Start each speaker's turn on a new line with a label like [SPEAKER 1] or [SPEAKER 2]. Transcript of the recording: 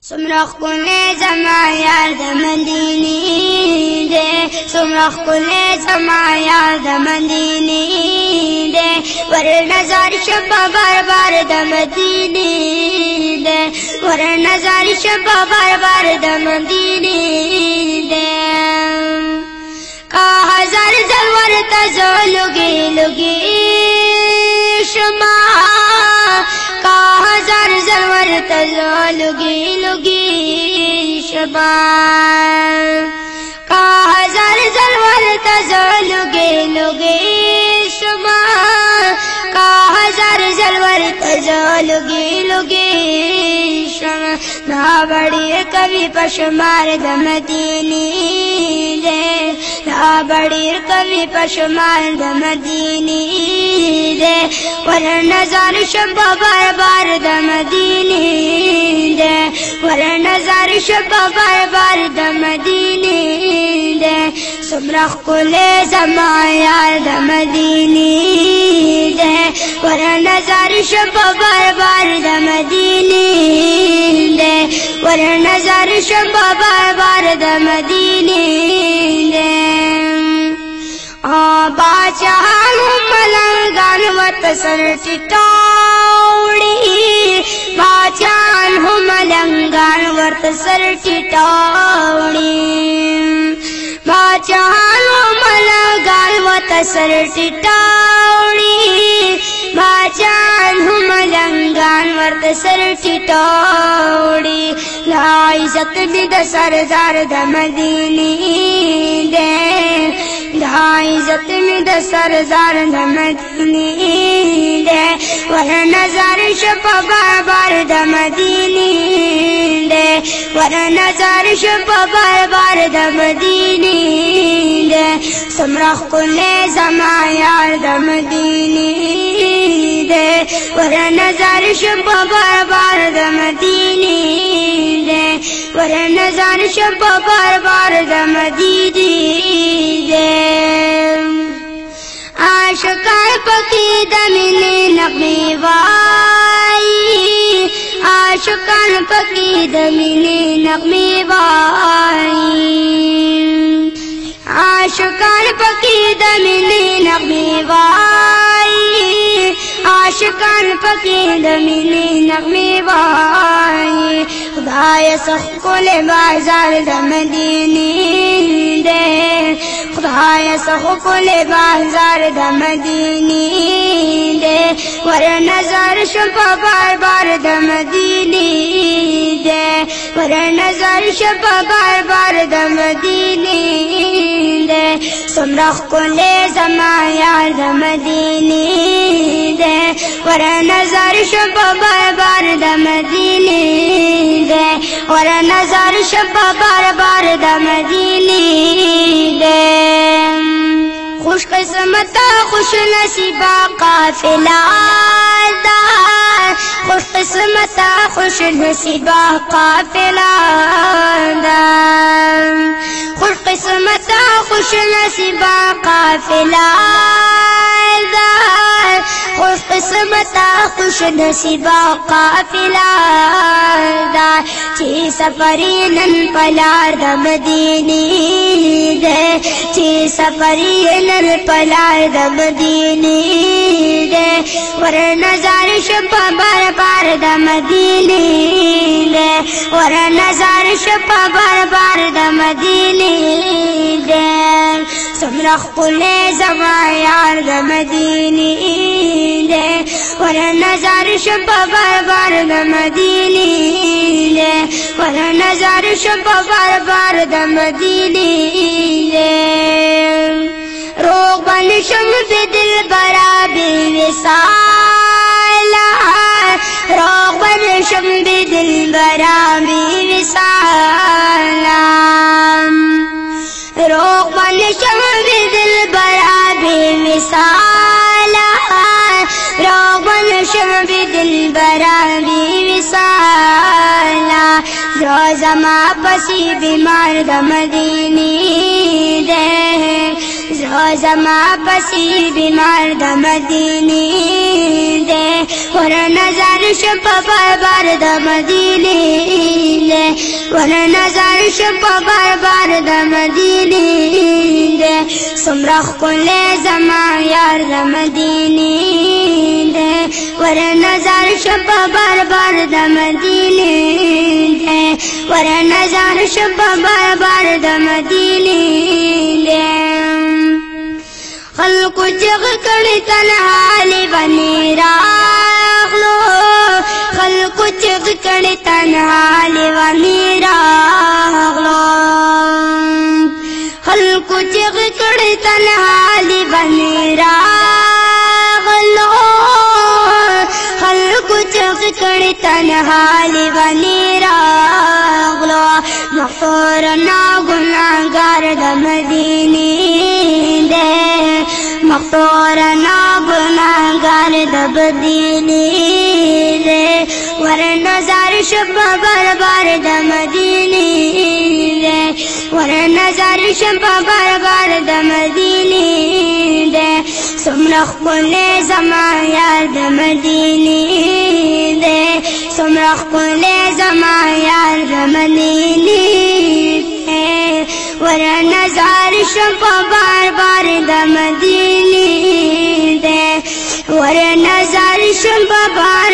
[SPEAKER 1] سمرخ کنے زما یار د مدینی دے سمرخ کنے زما یار د مدینی دے ور نظر شبا بار بار د مدینی دے ور نظر شبا بار بار د مدینی دے کا ہزار زلور تزو لگی لگی شما کا ہزار زلور تزو لگی لگی شما کا ہزار زلور تزو لگی لگی شما کا ہزار زلور تزو لگی لگی شما نا بڑی کبھی پشمار د مدینی دے نا بڑی کبھی پشمار د مدینی دے ور نظر شبا بار بار د مدینی دے ور نظر شبا بار بار د مدینی دے سمرخ کلے زما یار د مدینی دے ور نظر شبا بار بار د مدینی دے ور نظر شبا بار بار د مدینی دے باچہان ملنگان وط سر ٹٹاوڑی باچہان ملنگان وط سر ٹٹاوڑی باچہان ملنگان وط سر ٹٹاوڑی باچہان ملنگان وط سر ٹٹاوڑی لا عزت بد سردار د مدینی دے لا عزت میں د سردار د مدینی دے ور نظر شبا بار بار د مدینی دے ور نظر شبا بار بار د مدینی دے سمرخ کلے زما یار د مدینی دے ور نظر شبا بار بار د مدینی دے ور نظر شبا بار بار د مدینی دے عاشقان پکی دمینی نغمی وائی عاشقان پکی دمینی نغمی وائی عاشقان پکی دمینی نغمی وائی عاشقان پکی دمینی نغمی وائی خدای سخ کل بازار د مدینی دے خدای سخ کل بازار د مدینی دے ور نظر شبا بار بار د مدینی دے ور نظر شبا بار بار د مدینی دے سمرخ کل زما یار د مدینی دے ور نظر شبا بار بار د مدینی دے ور نظر شبا بار بار د مدینی دے خوش قسمتا خوش نصیبا قافلہ دا خوش قسمتا خوش نصیبا قافلہ دا خوش قسمتا خوش نصیبا قافلہ دا خوش قسمتا خوش نصیبا قافلہ دا چی سفری نن پلار د مدینی دے چی سفری نن پلار د مدینی دے ور نظر شبا بار بار د مدینی دے ور نظر شبا بار بار د مدینی دے سمرخ کلے زما یار د مدینی دے ور نظر شبا بار بار د مدینی دے ور نظر شبا بار بار د مدینی دے روغ بن شم بی دل برا بی وصالا روغ بن شم بی دل برا بی وصالا روغ بن شم بی دل برا بی وصالا روغ بن شم بی دل برا بی وصالا زما پسی بیمار د مدینی دے زما پسی بیمار د مدینی دے ور نظر شب بار بار د مدینی دے ور نظر شپ بار بار د مدینه دے سمرخ کل زما یار د مدینه دے ور نظر شپ بار بار د مدینه دے ور نظر شپ بار بار د مدینه دے خلق جغ کړي تنهالي بني راغلو خلق جغ کړي تنهالي بني راغلو خلق جغ کړي تنهالي بني راغلو خلق جغ کړي تنهالي بني راغلو مغفور نا ګناهګار د مدینه دے مغفور نا گناہگار د مدینه دے ور نظر شپ بار بار د مدینه دے ور نظر شپ بار بار د مدینه دے سمرخ کل زما یار د مدینه دے سمرخ کل زما یار د مدینه دے ور نظر شپ بار بار د مدینه دے ور نظر شپ بار